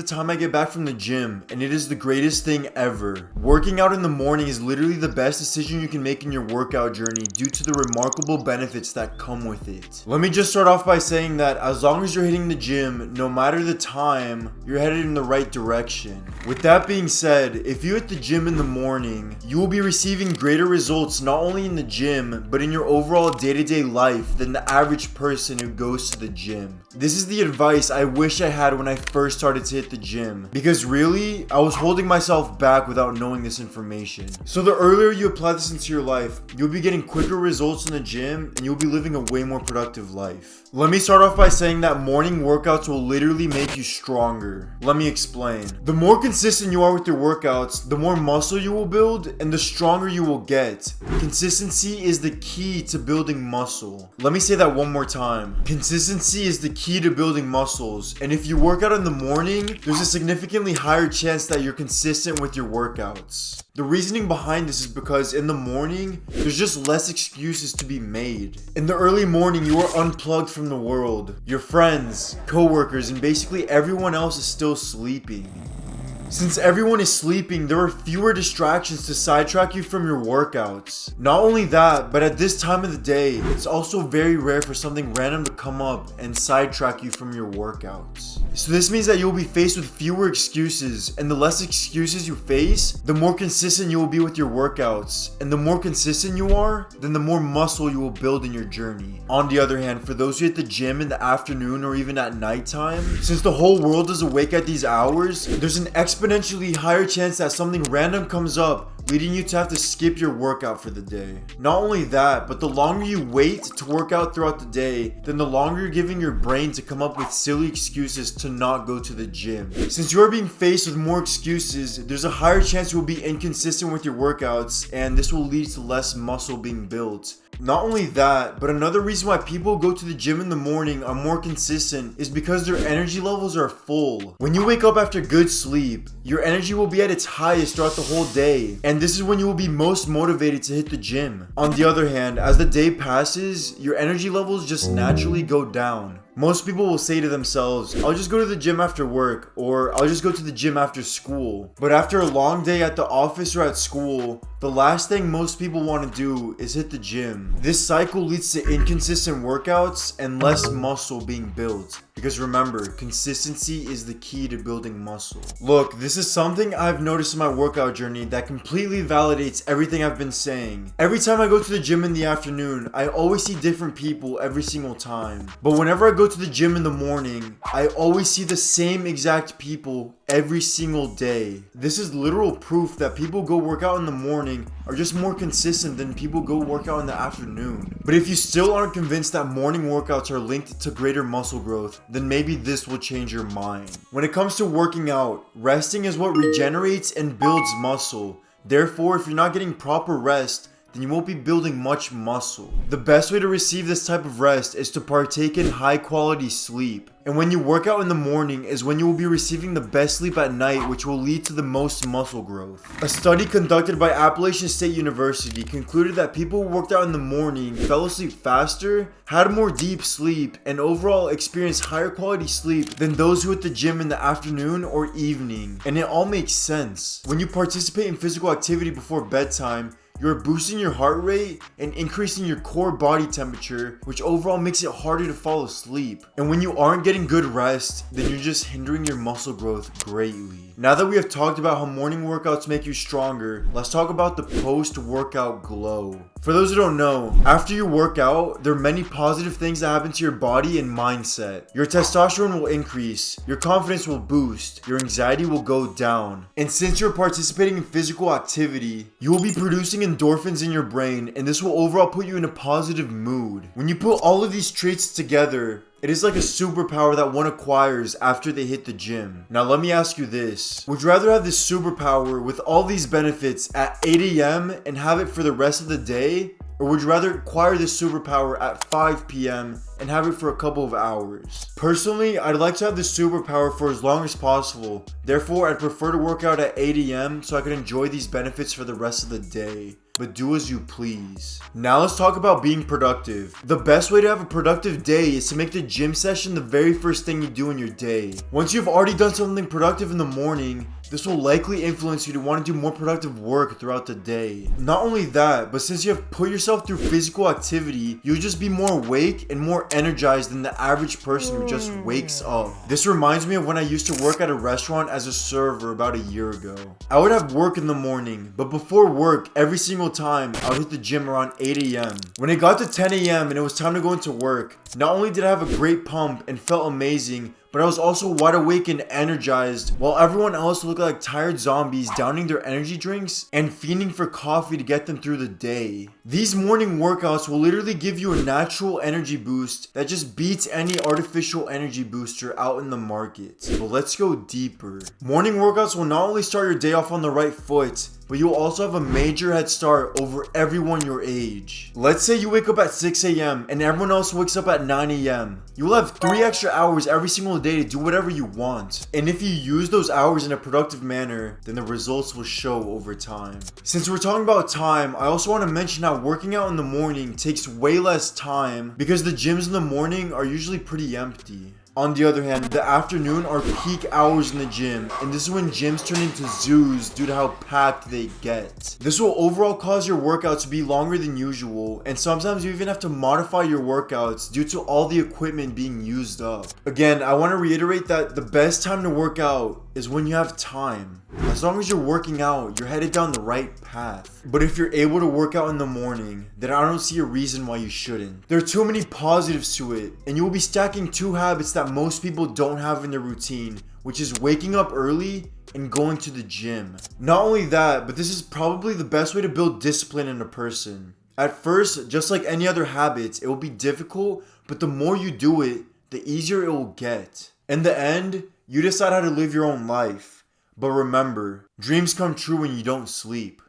time I get back from the gym, and it is the greatest thing ever. Working out in the morning is literally the best decision you can make in your workout journey due to the remarkable benefits that come with it. Let me just start off by saying that as long as you're hitting the gym, no matter the time, you're headed in the right direction. With that being said, if you hit the gym in the morning, you will be receiving greater results not only in the gym, but in your overall day-to-day life than the average person who goes to the gym. This is the advice I wish I had when I first started to hit the gym, because really, I was holding myself back without knowing this information. So the earlier you apply this into your life, you'll be getting quicker results in the gym and you'll be living a way more productive life. Let me start off by saying that morning workouts will literally make you stronger. Let me explain. The more consistent you are with your workouts, the more muscle you will build and the stronger you will get. Consistency is the key to building muscle. Let me say that one more time. Consistency is the key to building muscles, and if you work out in the morning, there's a significantly higher chance that you're consistent with your workouts. The reasoning behind this is because in the morning, there's just less excuses to be made. In the early morning, you are unplugged from the world. Your friends, coworkers, and basically everyone else is still sleeping. Since everyone is sleeping, there are fewer distractions to sidetrack you from your workouts. Not only that, but at this time of the day, it's also very rare for something random to come up and sidetrack you from your workouts. So this means that you'll be faced with fewer excuses, and the less excuses you face, the more consistent you will be with your workouts. And the more consistent you are, then the more muscle you will build in your journey. On the other hand, for those who hit the gym in the afternoon or even at nighttime, since the whole world is awake at these hours, there's an exponentially higher chance that something random comes up, leading you to have to skip your workout for the day. Not only that, but the longer you wait to work out throughout the day, then the longer you're giving your brain to come up with silly excuses to not go to the gym. Since you are being faced with more excuses, there's a higher chance you will be inconsistent with your workouts, and this will lead to less muscle being built. Not only that, but another reason why people go to the gym in the morning are more consistent is because their energy levels are full. When you wake up after good sleep, your energy will be at its highest throughout the whole day, and this is when you will be most motivated to hit the gym. On the other hand, as the day passes, your energy levels just naturally go down. Most people will say to themselves, I'll just go to the gym after work, or I'll just go to the gym after school. But after a long day at the office or at school, the last thing most people want to do is hit the gym. This cycle leads to inconsistent workouts and less muscle being built. Because remember, consistency is the key to building muscle. Look, this is something I've noticed in my workout journey that completely validates everything I've been saying. Every time I go to the gym in the afternoon, I always see different people every single time. But whenever I go to the gym in the morning, I always see the same exact people every single day. This is literal proof that people go work out in the morning are just more consistent than people go work out in the afternoon. But if you still aren't convinced that morning workouts are linked to greater muscle growth, then maybe this will change your mind. When it comes to working out, resting is what regenerates and builds muscle. Therefore, if you're not getting proper rest, then you won't be building much muscle. The best way to receive this type of rest is to partake in high quality sleep. And when you work out in the morning is when you will be receiving the best sleep at night, which will lead to the most muscle growth. A study conducted by Appalachian State University concluded that people who worked out in the morning fell asleep faster, had more deep sleep, and overall experienced higher quality sleep than those who hit the gym in the afternoon or evening. And it all makes sense. When you participate in physical activity before bedtime, you're boosting your heart rate and increasing your core body temperature, which overall makes it harder to fall asleep. And when you aren't getting good rest, then you're just hindering your muscle growth greatly. Now that we have talked about how morning workouts make you stronger, let's talk about the post-workout glow. For those who don't know, after you work out, there are many positive things that happen to your body and mindset. Your testosterone will increase, your confidence will boost, your anxiety will go down. And since you're participating in physical activity, you will be producing endorphins in your brain, and this will overall put you in a positive mood. When you put all of these traits together, it is like a superpower that one acquires after they hit the gym. Now let me ask you this. Would you rather have this superpower with all these benefits at 8 a.m. and have it for the rest of the day? Or would you rather acquire this superpower at 5 p.m. and have it for a couple of hours? Personally, I'd like to have this superpower for as long as possible. Therefore, I'd prefer to work out at 8 a.m. so I can enjoy these benefits for the rest of the day. but do as you please. Now let's talk about being productive. The best way to have a productive day is to make the gym session the very first thing you do in your day. Once you've already done something productive in the morning, this will likely influence you to want to do more productive work throughout the day. Not only that, but since you have put yourself through physical activity, you'll just be more awake and more energized than the average person who just wakes up. This reminds me of when I used to work at a restaurant as a server about a year ago. I would have work in the morning, but before work, every single time, I would hit the gym around 8 a.m. When it got to 10 a.m. and it was time to go into work, not only did I have a great pump and felt amazing, but I was also wide awake and energized, while everyone else looked like tired zombies downing their energy drinks and fiending for coffee to get them through the day. These morning workouts will literally give you a natural energy boost that just beats any artificial energy booster out in the market. But let's go deeper. Morning workouts will not only start your day off on the right foot, but you'll also have a major head start over everyone your age. Let's say you wake up at 6 a.m. and everyone else wakes up at 9 a.m. You will have 3 extra hours every single day to do whatever you want. And if you use those hours in a productive manner, then the results will show over time. Since we're talking about time, I also want to mention how working out in the morning takes way less time because the gyms in the morning are usually pretty empty. On the other hand, the afternoon are peak hours in the gym, and this is when gyms turn into zoos due to how packed they get. This will overall cause your workouts to be longer than usual, and sometimes you even have to modify your workouts due to all the equipment being used up. Again, I want to reiterate that the best time to work out is when you have time. As long as you're working out, you're headed down the right path. But if you're able to work out in the morning, then I don't see a reason why you shouldn't. There are too many positives to it, and you will be stacking 2 habits that most people don't have in their routine, which is waking up early and going to the gym. Not only that, but this is probably the best way to build discipline in a person. At first, just like any other habits, it will be difficult, but the more you do it, the easier it will get. In the end, you decide how to live your own life. But remember, dreams come true when you don't sleep.